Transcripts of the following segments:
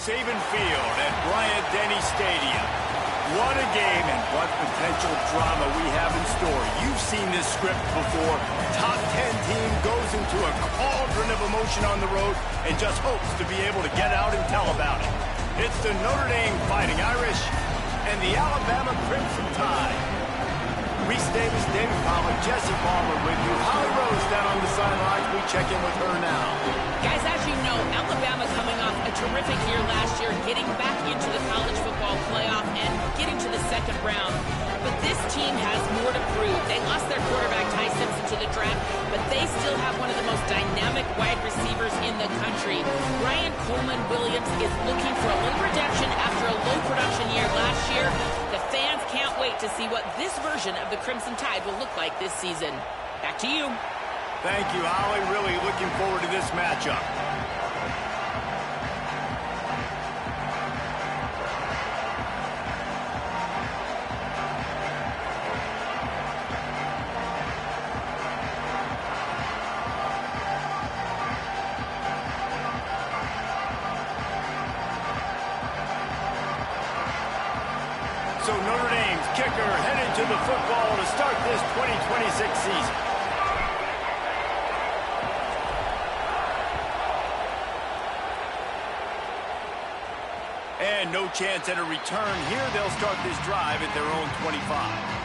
Saban Field at Bryant-Denny Stadium. What a game and what potential drama we have in store. You've seen this script before. Top 10 team goes into a cauldron of emotion on the road and just hopes to be able to get out and tell about it. It's the Notre Dame Fighting Irish and the Alabama Crimson Tide. Reese Davis, David Pollack, Jesse Palmer with you. Holly Rose down on the sidelines. We check in with her now. Guys, as you know, Alabama coming off a terrific year last year, getting back into the college football playoff and getting to the second round. But this team has more to prove. They lost their quarterback, Ty Simpson, to the draft, but they still have one of the most dynamic wide receivers in the country. Brian Coleman-Williams is looking for a little redemption after a low production year last year. The fans can't wait to see what this version of the Crimson Tide will look like this season. Back to you. Thank you, Holly. Really looking forward to this matchup. So Notre Dame's kicker headed to the football to start this 2026 season. And no chance at a return here. They'll start this drive at their own 25.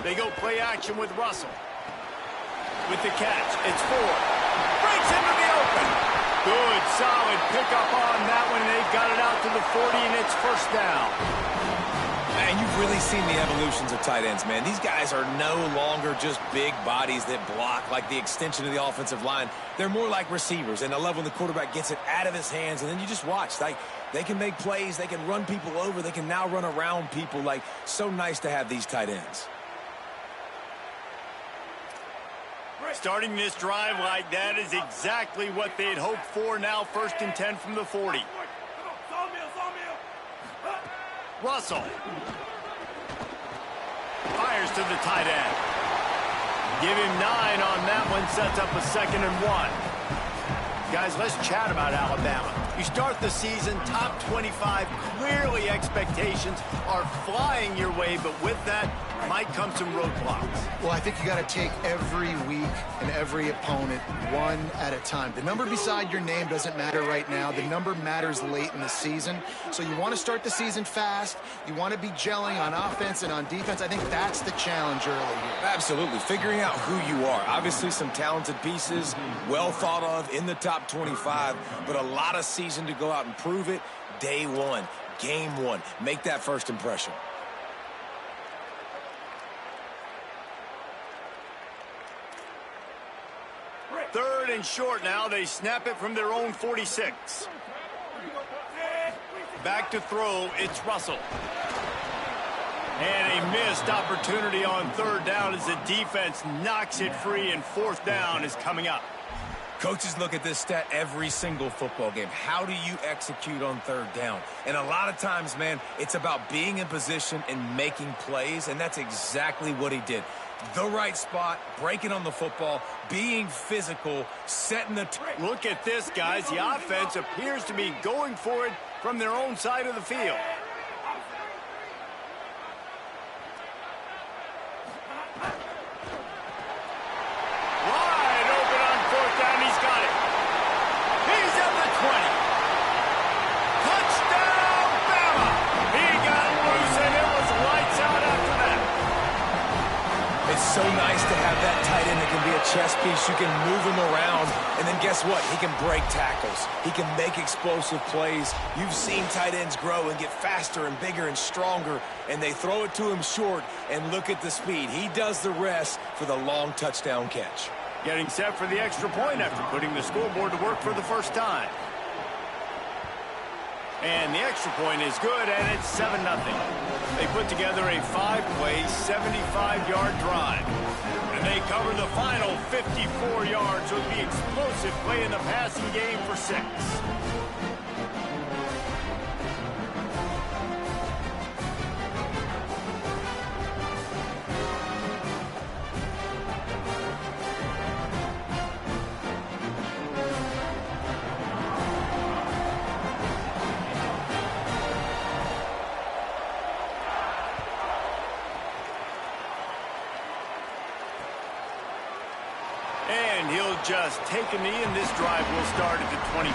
They go play action with Russell. With the catch, it's Ford. Breaks into the open. Good, solid pickup on that one. They've got it out to the 40, and it's first down. Man, you've really seen the evolutions of tight ends, man. These guys are no longer just big bodies that block like the extension of the offensive line. They're more like receivers, and I love when the quarterback gets it out of his hands, and then you just watch. Like, they can make plays. They can run people over. They can now run around people. Like, so nice to have these tight ends. Starting this drive like that is exactly what they'd hoped for. Now 1st and 10 from the 40. Russell. Fires to the tight end. Give him 9 on that one. Sets up a 2nd and 1. Guys, let's chat about Alabama. You start the season top 25. Clearly expectations are flying your way, but with that might come some roadblocks. Well, I think you got to take every week and every opponent one at a time. The number beside your name doesn't matter right now. The number matters late in the season. So you want to start the season fast. You want to be gelling on offense and on defense. I think that's the challenge early here. Absolutely. Figuring out who you are. Obviously some talented pieces, well thought of in the top 25, but a lot of season to go out and prove it. Day one, game one. Make that first impression. Third and short now. They snap it from their own 46. Back to throw. It's Russell. And a missed opportunity on 3rd down as the defense knocks it free, and 4th down is coming up. Coaches look at this stat every single football game. How do you execute on 3rd down? And a lot of times, man, it's about being in position and making plays, and that's exactly what he did. The right spot, breaking on the football, being physical, setting the... Look at this, guys. The offense appears to be going for it from their own side of the field. Wide open on 4th down. He's got it. He's at the 20. Touchdown, Bama! He got loose, and it was lights out after that. It's so nice to have that tight end that can be a chess piece. You can move him around, and then guess what? He can break tackles. He can make explosive plays. You've seen tight ends grow and get faster and bigger and stronger, and they throw it to him short, and look at the speed. He does the rest for the long touchdown catch. Getting set for the extra point after putting the scoreboard to work for the first time. And the extra point is good, and it's 7-0. They put together a 5-play, 75-yard drive. And they cover the final 54 yards with the explosive play in the passing game for 6. And he'll just take a knee, and this drive will start at the 25.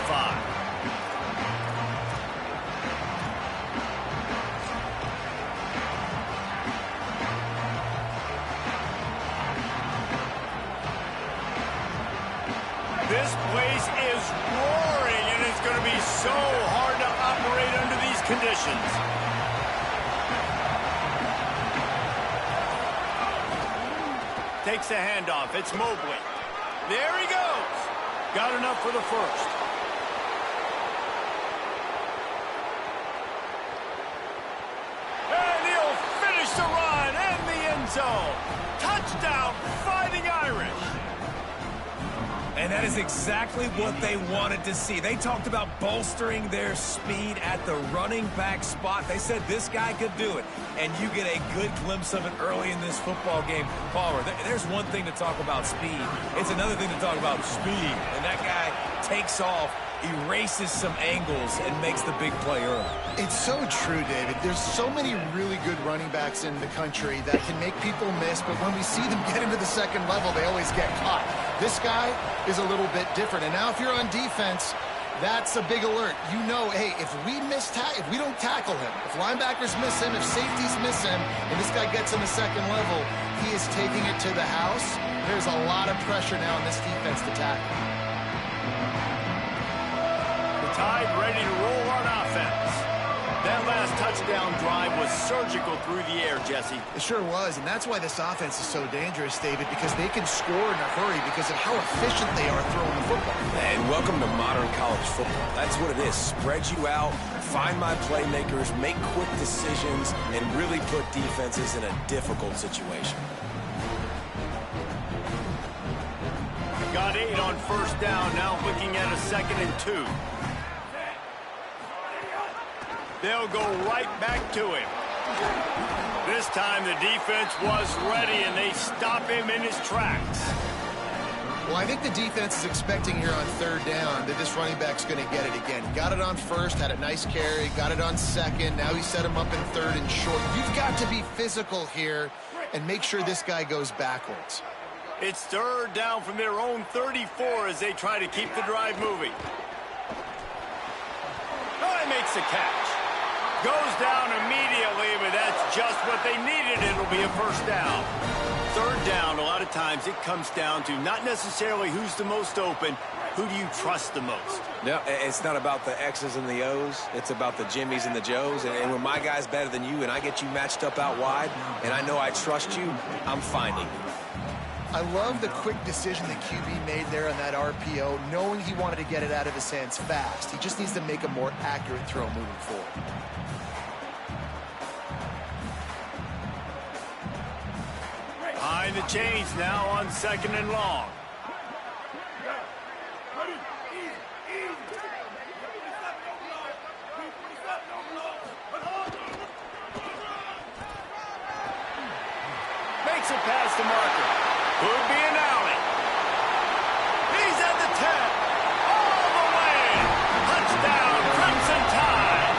This place is roaring, and it's going to be so hard to operate under these conditions. Takes the handoff. It's Mobley. There he goes. Got enough for the first. And he'll finish the run in the end zone. Touchdown, Fighting Irish. And that is exactly what they wanted to see. They talked about bolstering their speed at the running back spot. They said this guy could do it. And you get a good glimpse of it early in this football game. Palmer, there's one thing to talk about speed. It's another thing to talk about speed. And that guy takes off, erases some angles, and makes the big play early. It's so true, David. There's so many really good running backs in the country that can make people miss, but when we see them get into the second level, they always get caught. This guy is a little bit different. And now if you're on defense, that's a big alert. You know, hey, if we don't tackle him, if linebackers miss him, if safeties miss him, and this guy gets in the second level, he is taking it to the house. There's a lot of pressure now on this defense to tackle. The Tide ready to roll on offense. That last touchdown drive was surgical through the air, Jesse. It sure was, and that's why this offense is so dangerous, David, because they can score in a hurry because of how efficient they are throwing the football. And welcome to modern college football. That's what it is. Spread you out, find my playmakers, make quick decisions, and really put defenses in a difficult situation. Got 8 on first down, now looking at a 2nd and 2. They'll go right back to him. This time the defense was ready, and they stop him in his tracks. Well, I think the defense is expecting here on 3rd down that this running back's going to get it again. Got it on 1st, had a nice carry, got it on 2nd. Now he set him up in 3rd and short. You've got to be physical here and make sure this guy goes backwards. It's 3rd down from their own 34 as they try to keep the drive moving. Oh, he makes the catch. Goes down immediately, but that's just what they needed. It'll be a first down. 3rd down, a lot of times it comes down to not necessarily who's the most open, who do you trust the most? No, it's not about the X's and the O's. It's about the Jimmys and the Joes. And when my guy's better than you and I get you matched up out wide and I know I trust you, I'm finding you. I love the quick decision that QB made there on that RPO, knowing he wanted to get it out of his hands fast. He just needs to make a more accurate throw moving forward. Behind the chains now on 2nd and long. Makes it past the marker. Could be an alley. He's at the 10. All the way. Touchdown, Crimson Tide.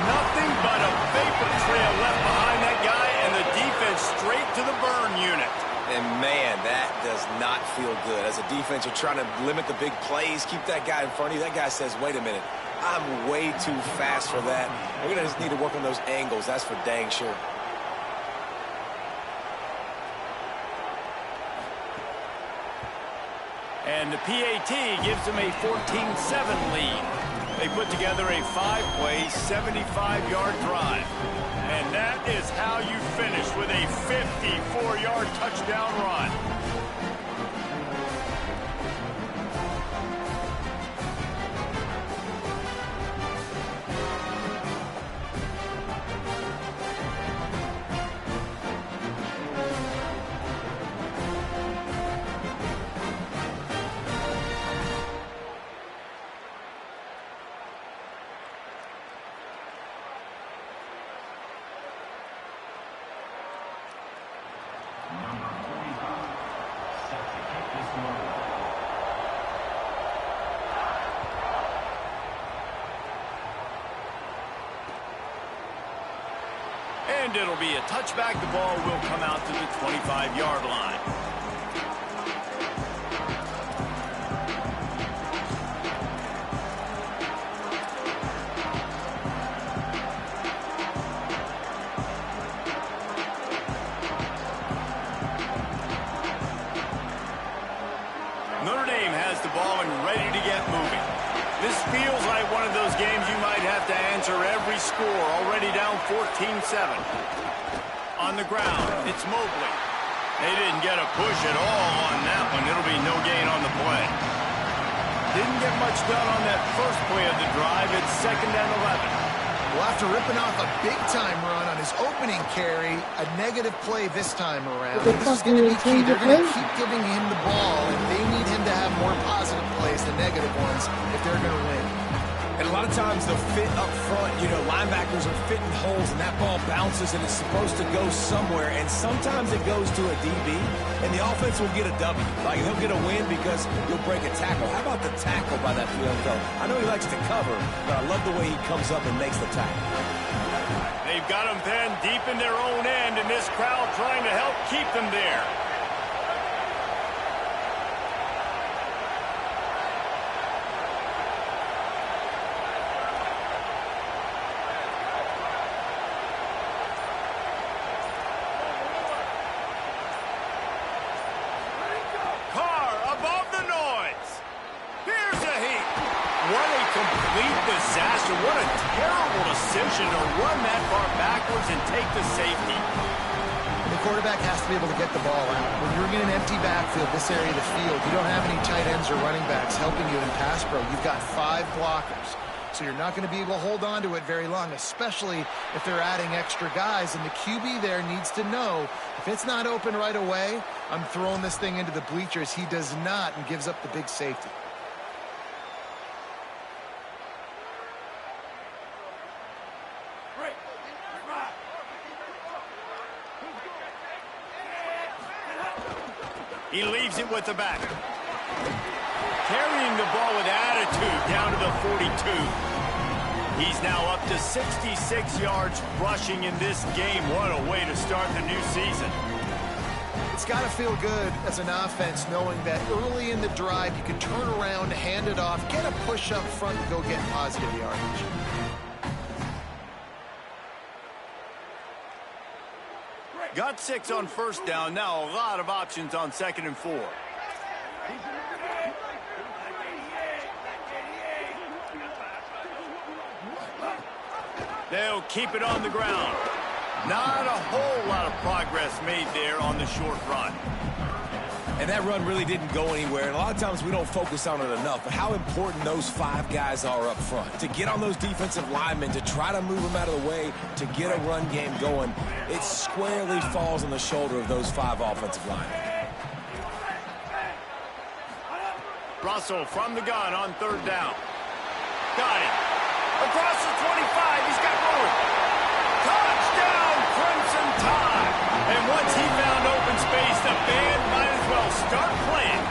Nothing but a vapor trail left behind that guy, and the defense straight to the burn unit. And, man, that does not feel good. As a defense, you're trying to limit the big plays, keep that guy in front of you. That guy says, wait a minute, I'm way too fast for that. We're going to just need to work on those angles. That's for dang sure. And the PAT gives them a 14-7 lead. They put together a 5-play, 75-yard drive. And that is how you finish with a 54-yard touchdown run. And it'll be a touchback. The ball will come out to the 25-yard line. Notre Dame has the ball and ready to get moving. This feels like one of those games you might have to answer every score. Already down 14-7. On the ground, it's Mobley. They didn't get a push at all on that one. It'll be no gain on the play. Didn't get much done on that first play of the drive. It's 2nd and 11. Well, after ripping off a big-time run on his opening carry, a negative play this time around. This is going to be key. They're going to keep giving him the ball, and they need him to have more positive plays than negative ones if they're going to win. And a lot of times they'll fit up front. You know, linebackers are fitting holes, and that ball bounces, and it's supposed to go somewhere. And sometimes it goes to a DB, and the offense will get a W. Like, he'll get a win because you'll break a tackle. How about the tackle by that field goal? I know he likes to cover, but I love the way he comes up and makes the tackle. They've got them then deep in their own end, and this crowd trying to help keep them there. Disaster. What a terrible decision to run that far backwards and take the safety. The quarterback has to be able to get the ball out. When you're in an empty backfield, this area of the field, you don't have any tight ends or running backs helping you in pass pro. You've got 5 blockers. So you're not going to be able to hold on to it very long, especially if they're adding extra guys. And the QB there needs to know, if it's not open right away, I'm throwing this thing into the bleachers. He does not and gives up the big safety. He leaves it with the back. Carrying the ball with attitude down to the 42. He's now up to 66 yards rushing in this game. What a way to start the new season. It's got to feel good as an offense knowing that early in the drive you can turn around, hand it off, get a push up front, and go get positive yardage. Got 6 on first down. Now a lot of options on 2nd and 4. They'll keep it on the ground. Not a whole lot of progress made there on the short run. And that run really didn't go anywhere. And a lot of times we don't focus on it enough. But how important those 5 guys are up front. To get on those defensive linemen, to try to move them out of the way, to get a run game going. It squarely falls on the shoulder of those 5 offensive linemen. Russell from the gun on 3rd down. Got it. Across the 25. He's got room. Touchdown, Crimson Tide. And once he found open space, the band might as well start playing.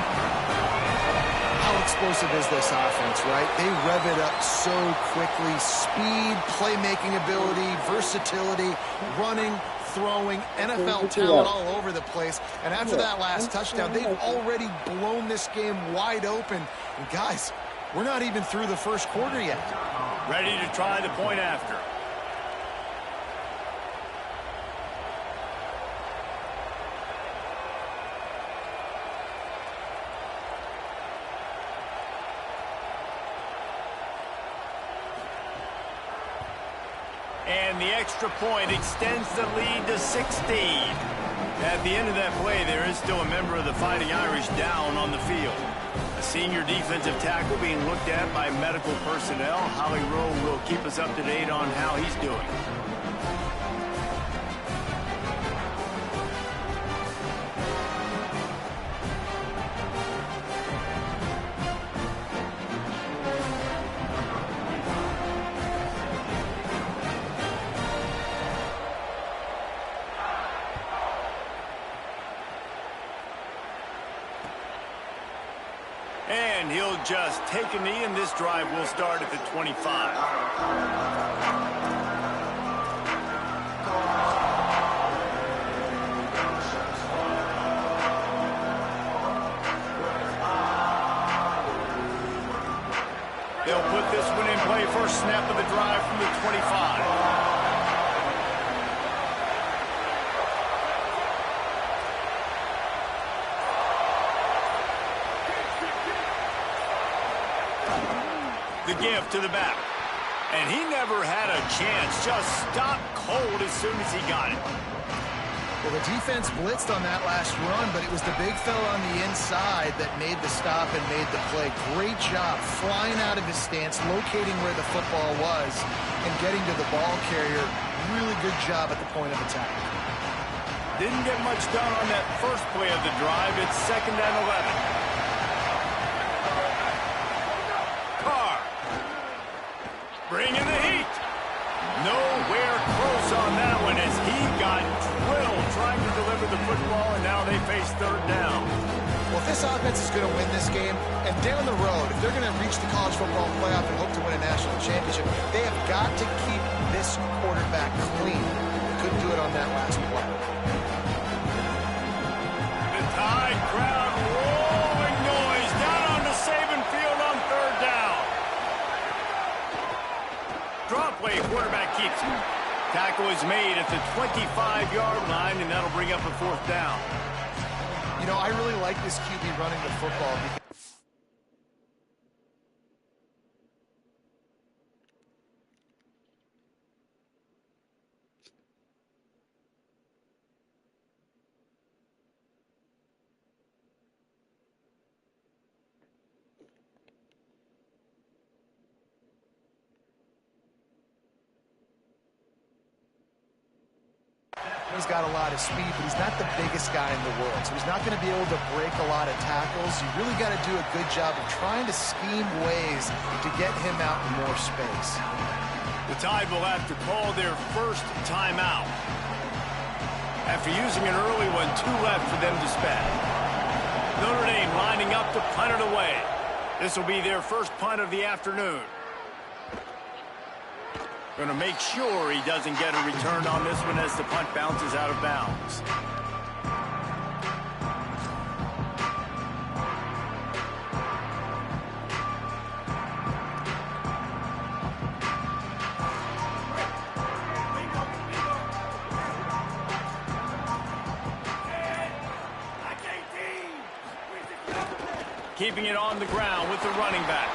How explosive is this offense, right? They rev it up so quickly. Speed, playmaking ability, versatility, running, throwing, NFL talent all over the place. And after that last touchdown, they've already blown this game wide open. And guys, we're not even through the first quarter yet. Ready to try the point after. And the extra point extends the lead to 16. At the end of that play, there is still a member of the Fighting Irish down on the field. A senior defensive tackle being looked at by medical personnel. Holly Rowe will keep us up to date on how he's doing. And he'll just take a knee, and this drive will start at the 25. first snap of the drive from the 25. The give to the back. And he never had a chance. Just stopped cold as soon as he got it. Well, the defense blitzed on that last run, but it was the big fella on the inside that made the stop and made the play. Great job flying out of his stance, locating where the football was, and getting to the ball carrier. Really good job at the point of attack. Didn't get much done on that first play of the drive. It's 2nd and 11. Bringing the heat. Nowhere close on that one as he got drilled trying to deliver the football, and now they face 3rd down. Well, if this offense is going to win this game, and down the road, if they're going to reach the college football playoff and hope to win a national championship, they have got to keep this quarterback clean. Couldn't do it on that last play. The Tide crowd rolling noise down on the Saban field on 3rd down. Draw play, quarterback keeps it. Tackle is made at the 25-yard line, and that'll bring up a 4th down. You know, I really like this QB running the football because he's got a lot of speed, but he's not the biggest guy in the world, so he's not going to be able to break a lot of tackles. You really got to do a good job of trying to scheme ways to get him out in more space. The Tide will have to call their first timeout. After using an early one, 2 left for them to spend. Notre Dame lining up to punt it away. This will be their first punt of the afternoon. Going to make sure he doesn't get a return on this one as the punt bounces out of bounds. Keeping it on the ground with the running back.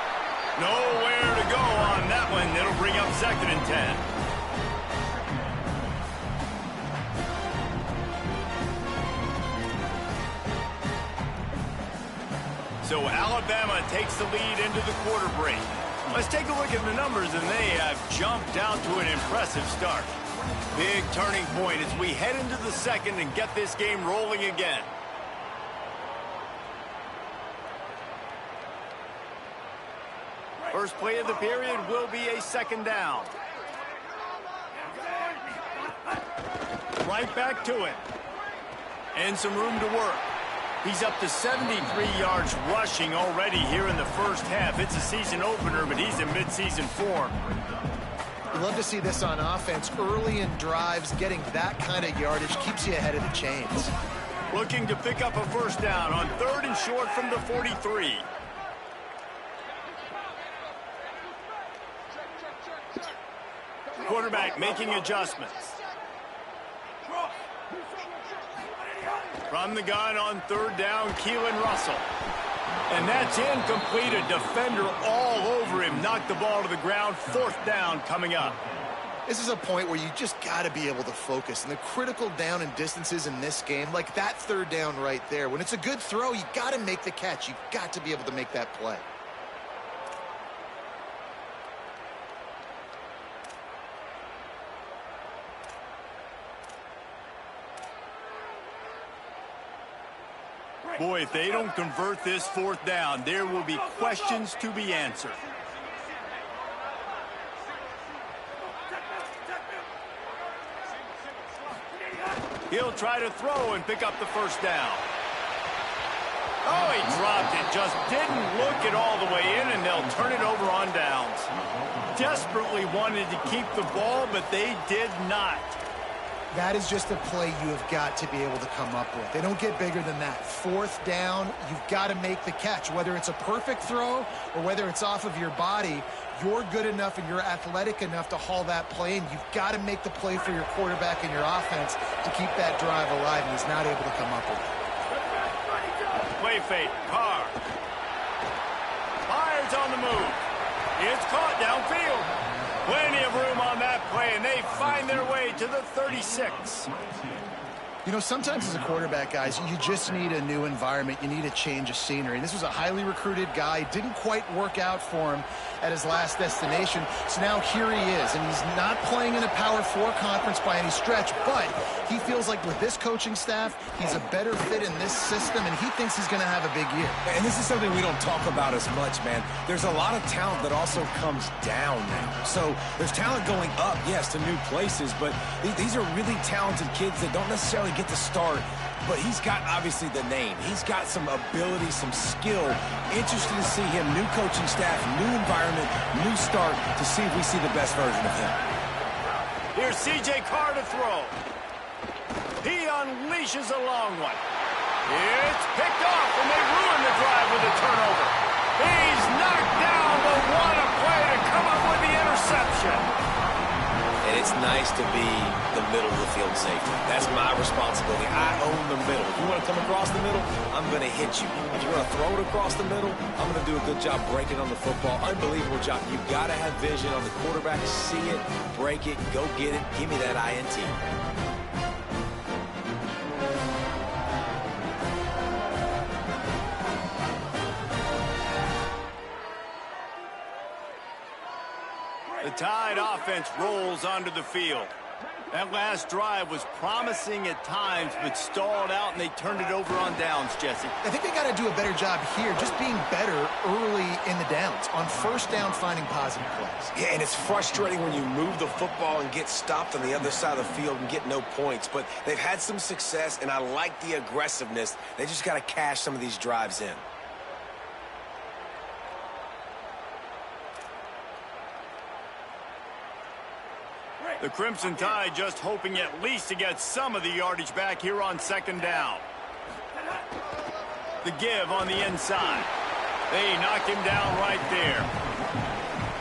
Nowhere to go on that one. It'll bring up 2nd and 10. So Alabama takes the lead into the quarter break. Let's take a look at the numbers, and they have jumped out to an impressive start. Big turning point as we head into the 2nd and get this game rolling again. First play of the period will be a 2nd down. Right back to it. And some room to work. He's up to 73 yards rushing already here in the first half. It's a season opener, but he's in midseason form. We love to see this on offense. Early in drives, getting that kind of yardage keeps you ahead of the chains. Looking to pick up a 1st down on 3rd and short from the 43. Quarterback making adjustments. From the gun on 3rd down, Keelan Russell. And that's incomplete. A defender all over him. Knocked the ball to the ground. 4th down coming up. This is a point where you just got to be able to focus. And the critical down and distances in this game, like that 3rd down right there, when it's a good throw, you got to make the catch. You've got to be able to make that play. Boy, if they don't convert this 4th down, there will be questions to be answered. He'll try to throw and pick up the 1st down. Oh, he dropped it. Just didn't look it all the way in, and they'll turn it over on downs. Desperately wanted to keep the ball, but they did not. That is just a play you have got to be able to come up with. They don't get bigger than that. 4th down, you've got to make the catch. Whether it's a perfect throw or whether it's off of your body, you're good enough and you're athletic enough to haul that play, and you've got to make the play for your quarterback and your offense to keep that drive alive, and he's not able to come up with it. Play fake, Carr. Fires on the move. It's caught downfield. Plenty of room on that play, and they find their way to the 36. You know, sometimes as a quarterback, guys, you just need a new environment. You need a change of scenery. This was a highly recruited guy. Didn't quite work out for him at his last destination. So now here he is, and he's not playing in a Power 4 conference by any stretch, but he feels like with this coaching staff, he's a better fit in this system, and he thinks he's going to have a big year. And this is something we don't talk about as much, man. There's a lot of talent that also comes down now. So there's talent going up, yes, to new places, but these are really talented kids that don't necessarily get to start, but he's got obviously the name. He's got some ability, some skill. Interested to see him, new coaching staff, new environment, new start, to see if we see the best version of him. Here's C.J. Carr to throw. He unleashes a long one. It's picked off, and they ruin the drive with a turnover. He's knocked down, but what a play to come up with the interception. And it's nice to be the middle of the field safety. That's my responsibility. I own the middle. If you want to come across the middle, I'm going to hit you. If you want to throw it across the middle, I'm going to do a good job breaking on the football. Unbelievable job. You've got to have vision on the quarterback. See it, break it, go get it. Give me that INT. The Tide offense rolls onto the field. That last drive was promising at times, but stalled out, and they turned it over on downs, Jesse. I think they got to do a better job here, just being better early in the downs, on 1st down, finding positive plays. Yeah, and it's frustrating when you move the football and get stopped on the other side of the field and get no points, but they've had some success, and I like the aggressiveness. They just got to cash some of these drives in. The Crimson Tide just hoping at least to get some of the yardage back here on 2nd down. The give on the inside. They knock him down right there.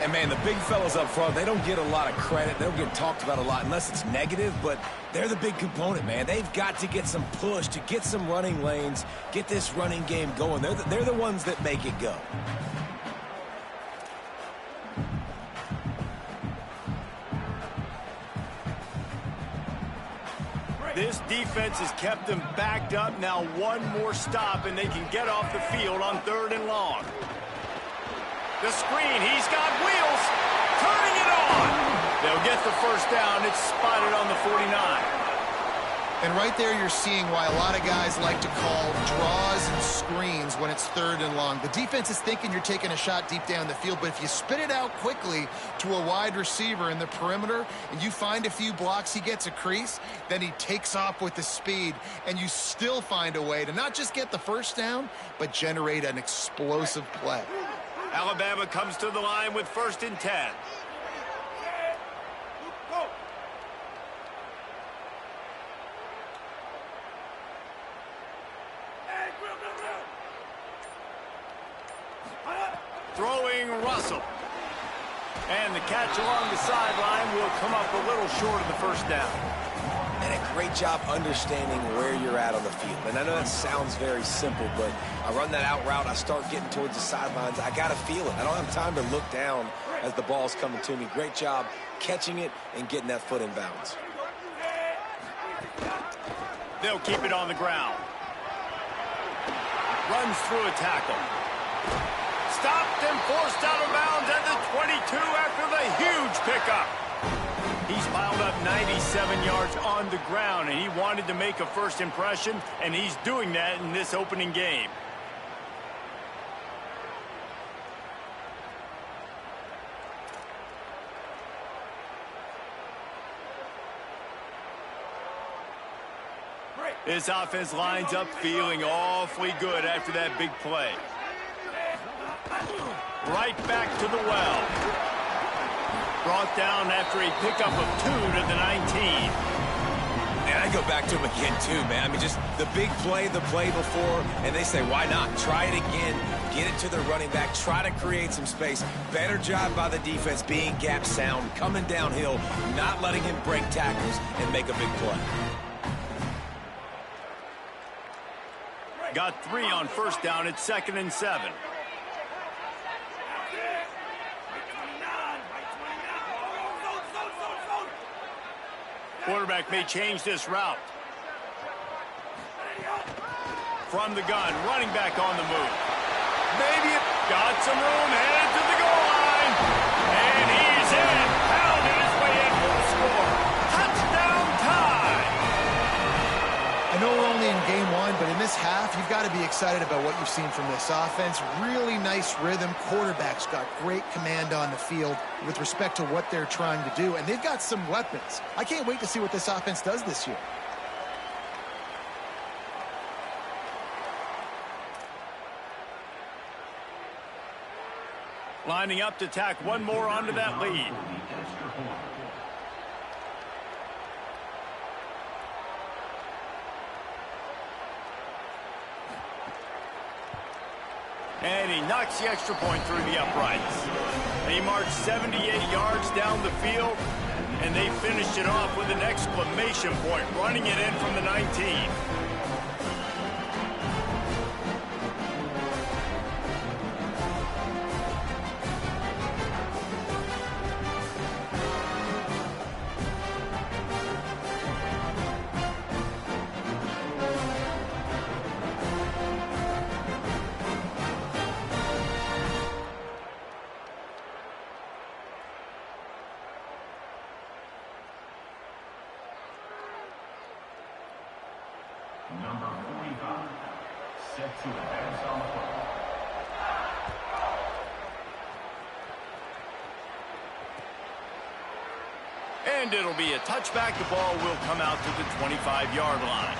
And, man, the big fellas up front, they don't get a lot of credit. They don't get talked about a lot unless it's negative, but they're the big component, man. They've got to get some push, to get some running lanes, get this running game going. They're the ones that make it go. This defense has kept them backed up. Now one more stop, and they can get off the field on 3rd and long. The screen, he's got wheels, turning it on. They'll get the 1st down. It's spotted on the 49. And right there you're seeing why a lot of guys like to call draws and screens when it's 3rd and long. The defense is thinking you're taking a shot deep down the field, but if you spit it out quickly to a wide receiver in the perimeter and you find a few blocks, he gets a crease, then he takes off with the speed, and you still find a way to not just get the 1st down, but generate an explosive play. Alabama comes to the line with 1st and 10. Throwing Russell. And the catch along the sideline will come up a little short of the 1st down. And a great job understanding where you're at on the field. And I know that sounds very simple, but I run that out route, I start getting towards the sidelines. I got to feel it. I don't have time to look down as the ball's coming to me. Great job catching it and getting that foot in bounds. They'll keep it on the ground. Runs through a tackle. Stopped and forced out of bounds at the 22 after the huge pickup. He's piled up 97 yards on the ground, and he wanted to make a first impression, and he's doing that in this opening game. This offense lines up feeling awfully good after that big play. Right back to the well. Brought down after a pickup of 2 to the 19. it back to him again, too, man. I mean, just the big play, the play before, and they say, why not? Try it again, get it to the running back, try to create some space. Better job by the defense being gap sound, coming downhill, not letting him break tackles and make a big play. Got 3 on first down. It's 2nd and 7. Quarterback may change this route. From the gun, running back on the move. Maybe it got some room, headed to the goal line. And he's in, pounding his way in for the score. Touchdown time! I know we're only in game 1, but in this half, you've got to be excited about what you've seen from this offense. Really nice rhythm. Quarterback's got great command on the field with respect to what they're trying to do, and they've got some weapons. I can't wait to see what this offense does this year. Lining up to tack one more onto that lead. And he knocks the extra point through the uprights. They marched 78 yards down the field, and they finished it off with an exclamation point, running it in from the 19. Number 45, set to advance on the play. And it'll be a touchback. The ball will come out to the 25-yard line.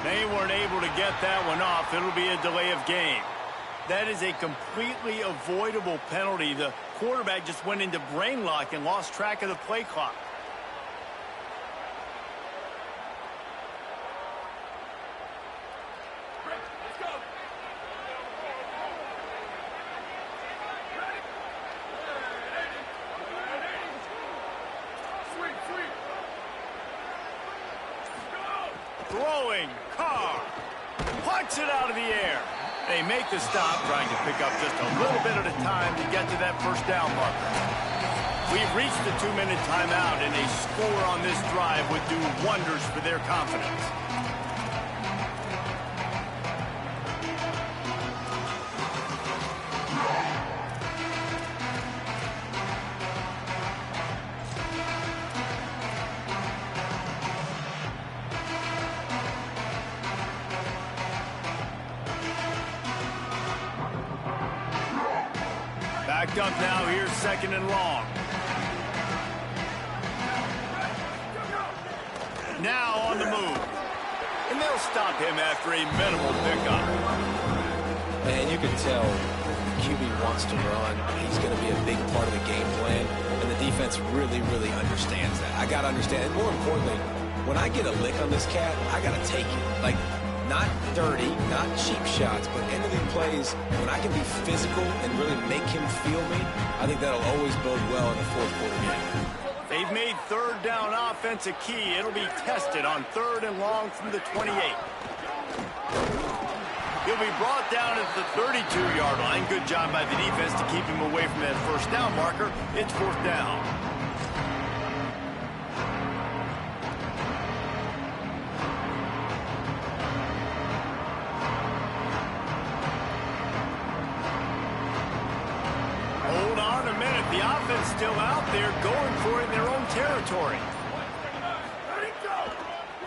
They weren't able to get that one off. It'll be a delay of game. That is a completely avoidable penalty. The quarterback just went into brain lock and lost track of the play clock. Let's go. Throwing, Carr, plucks it out of the air. They make the stop, trying to pick up just a little bit at a time to get to that first down marker. We've reached the 2-minute timeout, and a score on this drive would do wonders for their confidence. Backed up now, here's 2nd and long. Now on the move. And they'll stop him after a minimal pickup. Man, you can tell QB wants to run. He's going to be a big part of the game plan, and the defense really, really understands that. I got to understand, and more importantly, when I get a lick on this cat, I got to take it. Like, not dirty, not cheap shots, but end of the plays, when I can be physical and really make him feel me, I think that'll always bode well in the fourth quarter game. They've made 3rd down offense a key. It'll be tested on 3rd and long from the 28. He'll be brought down at the 32-yard line. Good job by the defense to keep him away from that first down marker. It's 4th down. Hold on a minute. The offense still out there going for it in their own territory.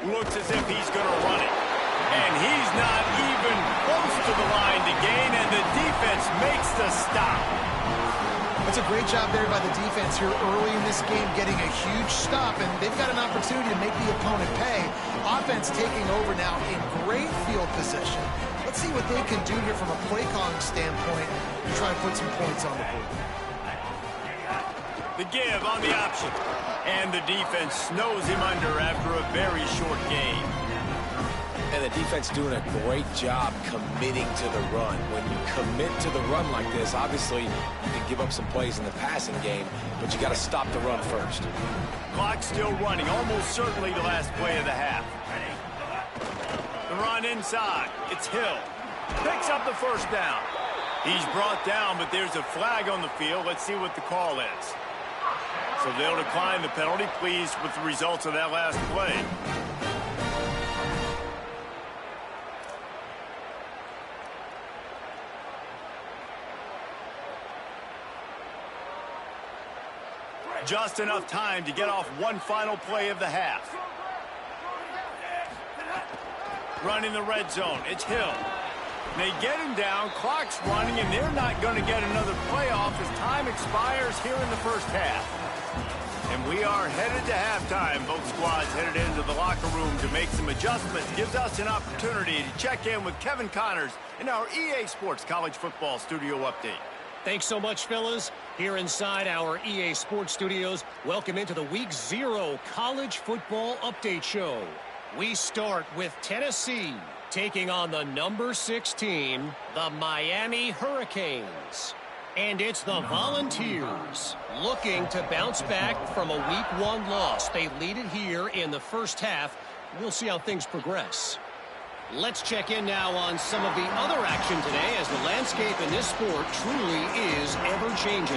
Looks as if he's going to run it. And he's not even close to the line to gain, and the defense makes the That's a great job there by the defense here early in this game, getting a huge stop, and they've got an opportunity to make the opponent pay. Offense taking over now in great field position. Let's see what they can do here from a play calling standpoint to try and put some points on the board. The give on the option. And the defense snows him under after a very short game. And the defense doing a great job committing to the run. When you commit to the run like this, obviously you can give up some plays in the passing game, but you got to stop the run first. Clock still running, almost certainly the last play of the half. The run inside. It's Hill. Picks up the first down. He's brought down, but there's a flag on the field. Let's see what the call is. So they'll decline the penalty. Pleased with the results of that last play. Just enough time to get off one final play of the half. Running the red zone. It's Hill. They get him down. Clock's running, and they're not going to get another play off as time expires here in the first half. And we are headed to halftime. Both squads headed into the locker room to make some adjustments. Gives us an opportunity to check in with Kevin Connors in our EA Sports College Football Studio Update. Thanks so much, fellas. Here inside our EA Sports Studios, welcome into the Week 0 College Football Update Show. We start with Tennessee taking on the number 6 team, the Miami Hurricanes. And it's the Volunteers looking to bounce back from a Week 1 loss. They lead it here in the first half. We'll see how things progress. Let's check in now on some of the other action today, as the landscape in this sport truly is ever-changing.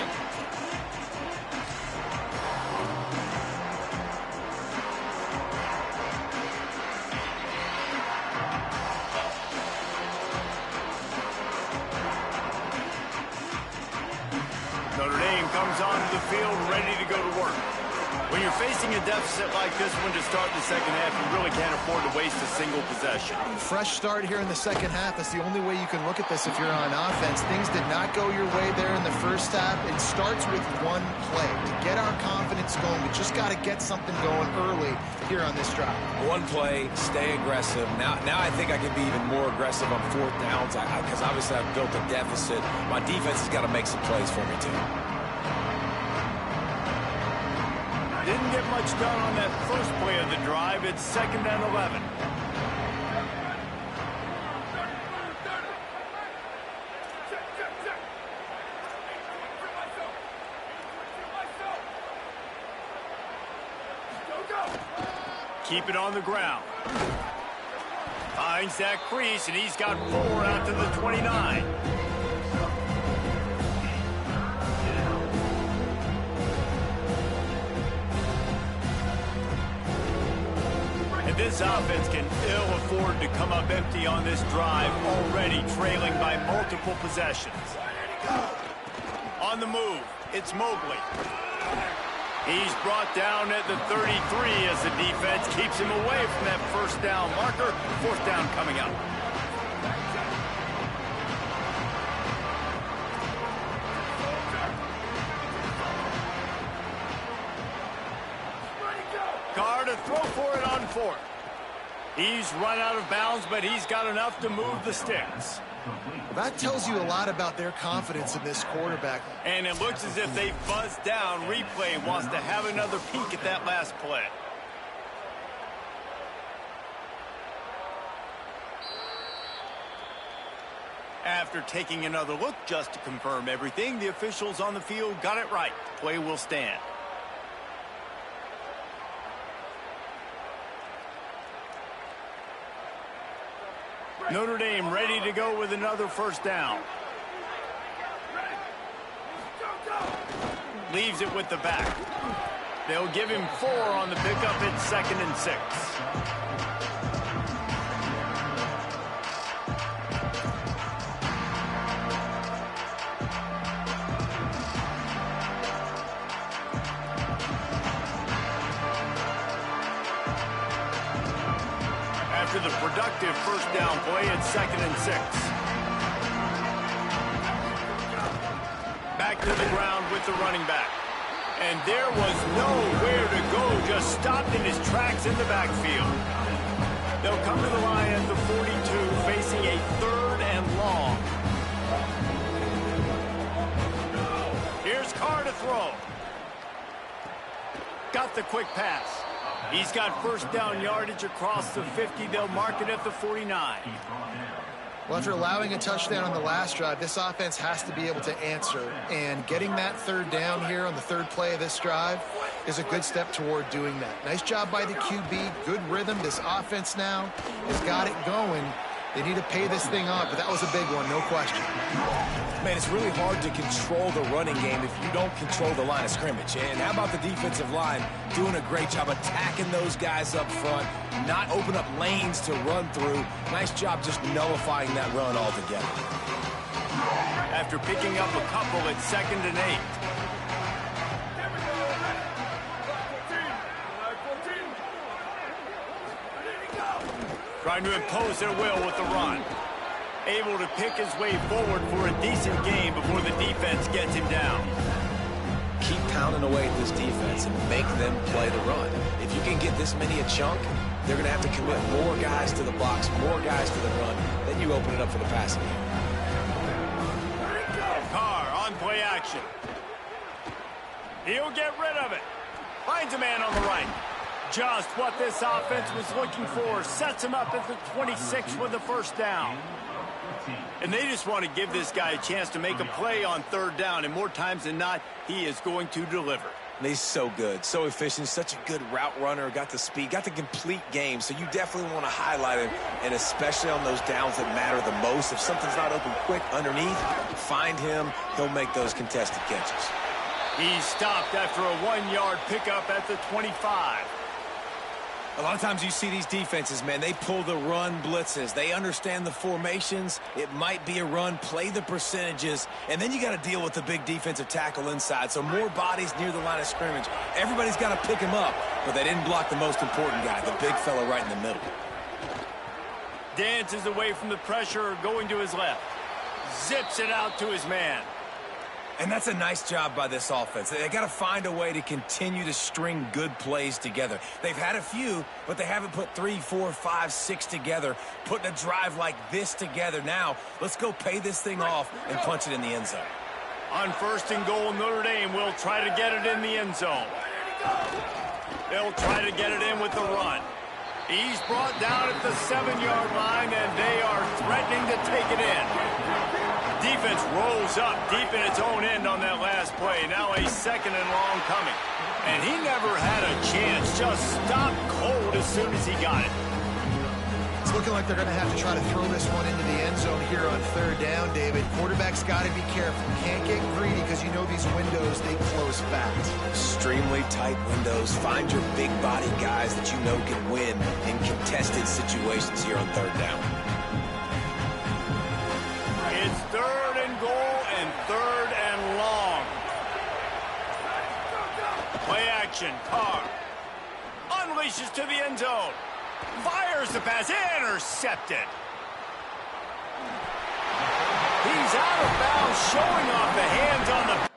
Notre Dame comes onto the field ready to go to work. When you're facing a deficit like this one to start the second half, you really can't afford to waste a single possession. Fresh start here in the second half. That's the only way you can look at this if you're on offense. Things did not go your way there in the first half. It starts with one play. To get our confidence going, we just got to get something going early here on this drive. One play, stay aggressive. Now I think I can be even more aggressive on fourth downs because obviously I've built a deficit. My defense has got to make some plays for me too. Didn't get much done on that first play of the drive. It's 2nd and 11. Keep it on the ground. Finds that crease, and he's got 4 out to the 29. This offense can ill afford to come up empty on this drive, already trailing by multiple possessions. On the move, it's Mobley. He's brought down at the 33 as the defense keeps him away from that first down marker. 4th down coming up. Carr to throw for it on 4th. He's run out of bounds, but he's got enough to move the sticks. That tells you a lot about their confidence in this quarterback. And it looks as if they buzzed down. Replay wants to have another peek at that last play. After taking another look just to confirm everything, the officials on the field got it right. Play will stand. Notre Dame ready to go with another first down. Leaves it with the back. They'll give him 4 on the pickup. It's 2nd and 6. After the productive first down play, it's 2nd and 6. Back to the ground with with the running back. And there was nowhere to go, just stopped in his tracks in the backfield. They'll come to the line at the 42, facing a 3rd and long. Here's Carr to throw. Got the quick pass. He's got first down yardage across the 50. They'll mark it at the 49. Well, after allowing a touchdown on the last drive, this offense has to be able to answer. And getting that 3rd down here on the 3rd play of this drive is a good step toward doing that. Nice job by the QB. Good rhythm. This offense now has got it going. They need to pay this thing off, but that was a big one, no question. Man, it's really hard to control the running game if you don't control the line of scrimmage. And how about the defensive line doing a great job attacking those guys up front, not open up lanes to run through. Nice job just nullifying that run altogether. After picking up a couple at 2nd and 8. Trying to impose their will with the run. Able to pick his way forward for a decent game before the defense gets him down. Keep pounding away at this defense and make them play the run. If you can get this many a chunk, they're going to have to commit more guys to the box, more guys to the run. Then you open it up for the passing game. Carr on play action. He'll get rid of it. Finds a man on the right. Just what this offense was looking for. Sets him up at the 26 with the first down. And they just want to give this guy a chance to make a play on 3rd down. And more times than not, he is going to deliver. And he's so good, so efficient, such a good route runner, got the speed, got the complete game. So you definitely want to highlight him, and especially on those downs that matter the most. If something's not open quick underneath, find him. He'll make those contested catches. He's stopped after a 1-yard pickup at the 25. A lot of times you see these defenses, man, they pull the run blitzes. They understand the formations. It might be a run, play the percentages, and then you got to deal with the big defensive tackle inside. So more bodies near the line of scrimmage. Everybody's got to pick him up, but they didn't block the most important guy, the big fella right in the middle. Dances away from the pressure, going to his left. Zips it out to his man. And that's a nice job by this offense. They got to find a way to continue to string good plays together. They've had a few, but they haven't put 3, 4, 5, 6 together, putting a drive like this together. Now, let's go pay this thing off and punch it in the end zone. On 1st and goal, Notre Dame will try to get it in the end zone. They'll try to get it in with the run. He's brought down at the 7-yard line, and they are threatening to take it in. Defense rolls up deep in its own end on that last play. Now a 2nd and long coming. And he never had a chance. Just stopped cold as soon as he got it. It's looking like they're going to have to try to throw this one into the end zone here on 3rd down, David. Quarterback's got to be careful. Can't get greedy because you know these windows, they close fast. Extremely tight windows. Find your big body guys that you know can win in contested situations here on 3rd down. It's 3rd and goal and 3rd and long. Play action. Carr unleashes to the end zone. Fires the pass. Intercepted. He's out of bounds, showing off the hands on the